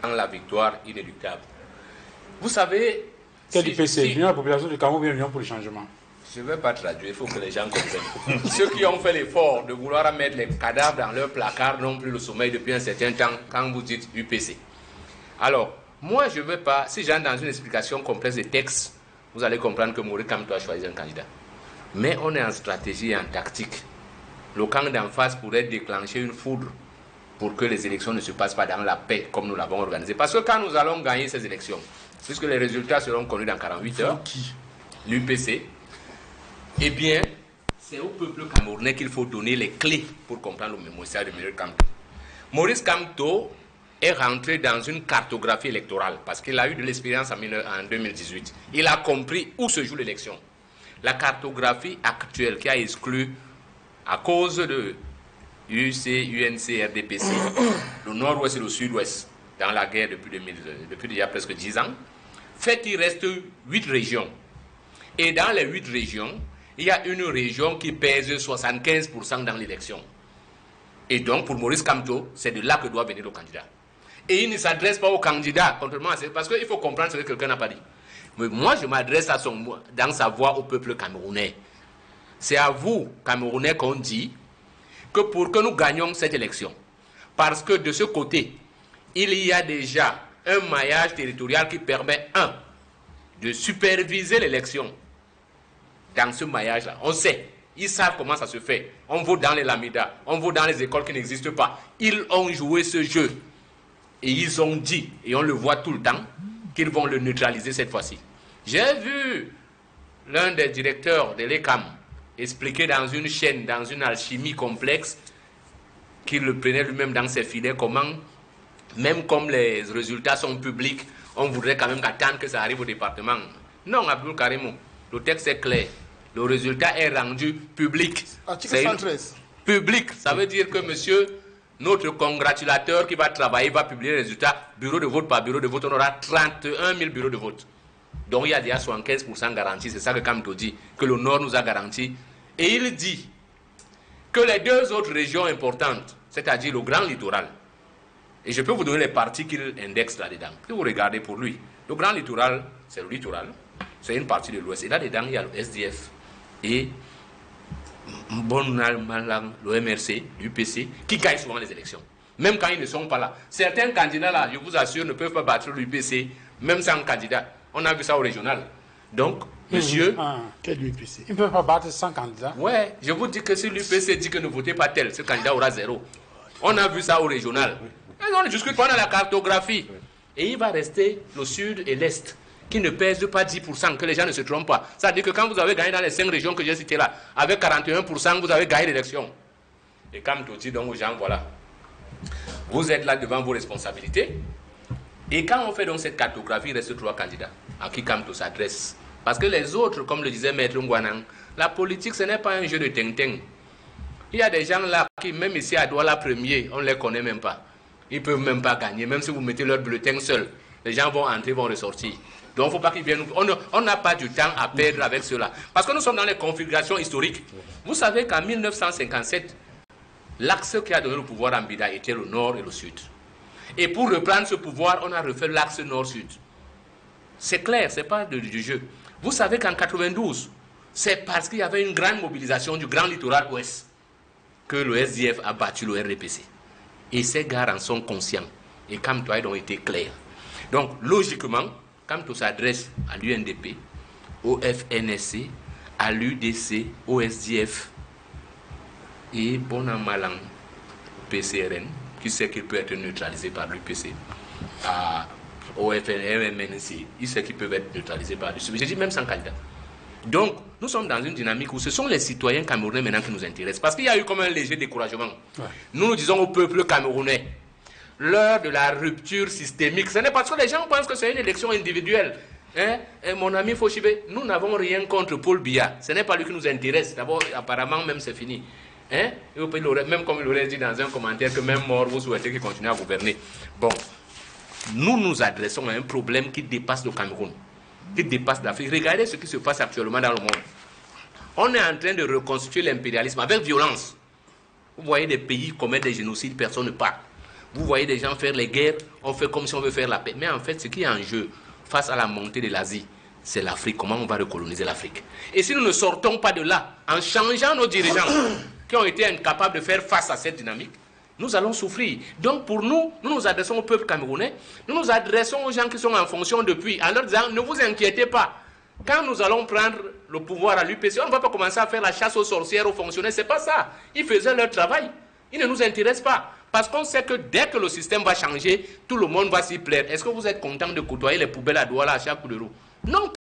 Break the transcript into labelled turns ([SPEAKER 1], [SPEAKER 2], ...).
[SPEAKER 1] la victoire inéluctable. Vous savez...
[SPEAKER 2] Quel IPC? L'Union de la population du Cameroun ou l'Union pour le changement?
[SPEAKER 1] Je ne vais pas traduire, il faut que les gens comprennent. Ceux qui ont fait l'effort de vouloir mettre les cadavres dans leur placard n'ont plus le sommeil depuis un certain temps quand vous dites UPC. Alors, moi je ne veux pas, si j'entre dans une explication complexe des textes, vous allez comprendre que Maurice Kamto a choisi un candidat. Mais on est en stratégie et en tactique. Le camp d'en face pourrait déclencher une foudre pour que les élections ne se passent pas dans la paix comme nous l'avons organisé. Parce que quand nous allons gagner ces élections, puisque les résultats seront connus dans 48 heures, l'UPC, eh bien, c'est au peuple camerounais qu'il faut donner les clés pour comprendre le message de Maurice Kamto. Maurice Kamto est rentré dans une cartographie électorale parce qu'il a eu de l'expérience en 2018. Il a compris où se joue l'élection. La cartographie actuelle qui a exclu, à cause de UC, UNC, RDPC, le nord-ouest et le sud-ouest, dans la guerre depuis déjà presque 10 ans, fait qu'il reste 8 régions. Et dans les 8 régions, il y a une région qui pèse 75% dans l'élection. Et donc, pour Maurice Kamto, c'est de là que doit venir le candidat. Et il ne s'adresse pas au candidat, contrairement à ça, parce qu'il faut comprendre ce que quelqu'un n'a pas dit. Mais moi, je m'adresse dans sa voix au peuple camerounais. C'est à vous, Camerounais, qu'on dit que pour que nous gagnions cette élection, parce que de ce côté, il y a déjà un maillage territorial qui permet, de superviser l'élection. Dans ce maillage-là, on sait, ils savent comment ça se fait. On vote dans les lamidas, on vote dans les écoles qui n'existent pas. Ils ont joué ce jeu et ils ont dit, et on le voit tout le temps, qu'ils vont le neutraliser cette fois-ci. J'ai vu l'un des directeurs de l'ECAM expliquer dans une chaîne, dans une alchimie complexe, qu'il le prenait lui-même dans ses filets, comment, même comme les résultats sont publics, on voudrait quand même attendre que ça arrive au département. Non, Abdul Karimou, le texte est clair. Le résultat est rendu public.
[SPEAKER 3] Article 113.
[SPEAKER 1] Public, ça veut dire que monsieur, notre congratulateur qui va travailler, va publier les résultats, bureau de vote par bureau de vote, on aura 31 000 bureaux de vote. Donc il y a déjà 75% garanti, c'est ça que Kamto dit, que le Nord nous a garanti. Et il dit que les 2 autres régions importantes, c'est-à-dire le Grand Littoral, et je peux vous donner les parties qu'il indexe là-dedans, si vous regardez pour lui. Le Grand Littoral, c'est le littoral, c'est une partie de l'Ouest. Et là-dedans, il y a le SDF et le MRC, l'UPC, qui gagnent souvent les élections, même quand ils ne sont pas là. Certains candidats là, je vous assure, ne peuvent pas battre l'UPC, même sans candidat. On a vu ça au régional. Donc, monsieur...
[SPEAKER 2] Quel UPC? Ils ne peuvent pas battre sans candidat?
[SPEAKER 1] Ouais, je vous dis que si l'UPC dit que ne votez pas tel, ce candidat aura 0. On a vu ça au régional. Et on ne discute pas dans la cartographie. Et il va rester le sud et l'est, qui ne pèsent pas 10%, que les gens ne se trompent pas. Ça veut dire que quand vous avez gagné dans les 5 régions que j'ai citées là, avec 41%, vous avez gagné l'élection. Et comme tout dit donc aux gens, voilà, vous êtes là devant vos responsabilités. Et quand on fait donc cette cartographie, il reste 3 candidats à qui Kamto s'adresse. Parce que les autres, comme le disait Maître Ngwanang, la politique, ce n'est pas un jeu de ting-ting. Il y a des gens là qui, même ici à Douala premier, on ne les connaît même pas. Ils ne peuvent même pas gagner, même si vous mettez leur bulletin seul. Les gens vont entrer, vont ressortir. Donc il ne faut pas qu'ils viennent. On n'a pas du temps à perdre avec cela. Parce que nous sommes dans les configurations historiques. Vous savez qu'en 1957, l'axe qui a donné le pouvoir à Mbida était le nord et le sud. Et pour reprendre ce pouvoir, on a refait l'axe nord-sud. C'est clair, ce n'est pas du jeu. Vous savez qu'en 92, c'est parce qu'il y avait une grande mobilisation du grand littoral ouest que le SDF a battu le RDPC. Et ces gars en sont conscients. Et Kamto a donc été clair. Donc, logiquement, Kamto s'adresse à l'UNDP, au FNSC, à l'UDC, au SDF et bon an mal an PCRN, qui sait qu'il peut être neutralisé par l'UPC, au FNMNC, il sait qu'ils peuvent être neutralisés par l'UPC. J'ai dit même sans candidat. Donc, nous sommes dans une dynamique où ce sont les citoyens camerounais maintenant qui nous intéressent. Parce qu'il y a eu comme un léger découragement. Ouais. Nous disons au peuple camerounais, l'heure de la rupture systémique, ce n'est pas parce que les gens pensent que c'est une élection individuelle. Hein? Et mon ami Fauchibé, nous n'avons rien contre Paul Biya. Ce n'est pas lui qui nous intéresse. D'abord, apparemment, même c'est fini. Hein? Même comme il aurait dit dans un commentaire que même mort, vous souhaitez qu'il continue à gouverner. Bon, nous nous adressons à un problème qui dépasse le Cameroun, qui dépasse l'Afrique. Regardez ce qui se passe actuellement dans le monde. On est en train de reconstituer l'impérialisme avec violence. Vous voyez des pays commettre des génocides, personne ne parle. Vous voyez des gens faire les guerres, on fait comme si on veut faire la paix. Mais en fait, ce qui est en jeu face à la montée de l'Asie, c'est l'Afrique. Comment on va recoloniser l'Afrique? Et si nous ne sortons pas de là, en changeant nos dirigeants qui ont été incapables de faire face à cette dynamique, nous allons souffrir. Donc pour nous, nous nous adressons au peuple camerounais, nous nous adressons aux gens qui sont en fonction depuis, en leur disant, ne vous inquiétez pas. Quand nous allons prendre le pouvoir à l'UPC, on ne va pas commencer à faire la chasse aux sorcières, aux fonctionnaires. C'est pas ça. Ils faisaient leur travail. Ils ne nous intéressent pas. Parce qu'on sait que dès que le système va changer, tout le monde va s'y plaire. Est-ce que vous êtes content de côtoyer les poubelles à Douala à chaque coup de roue? Non.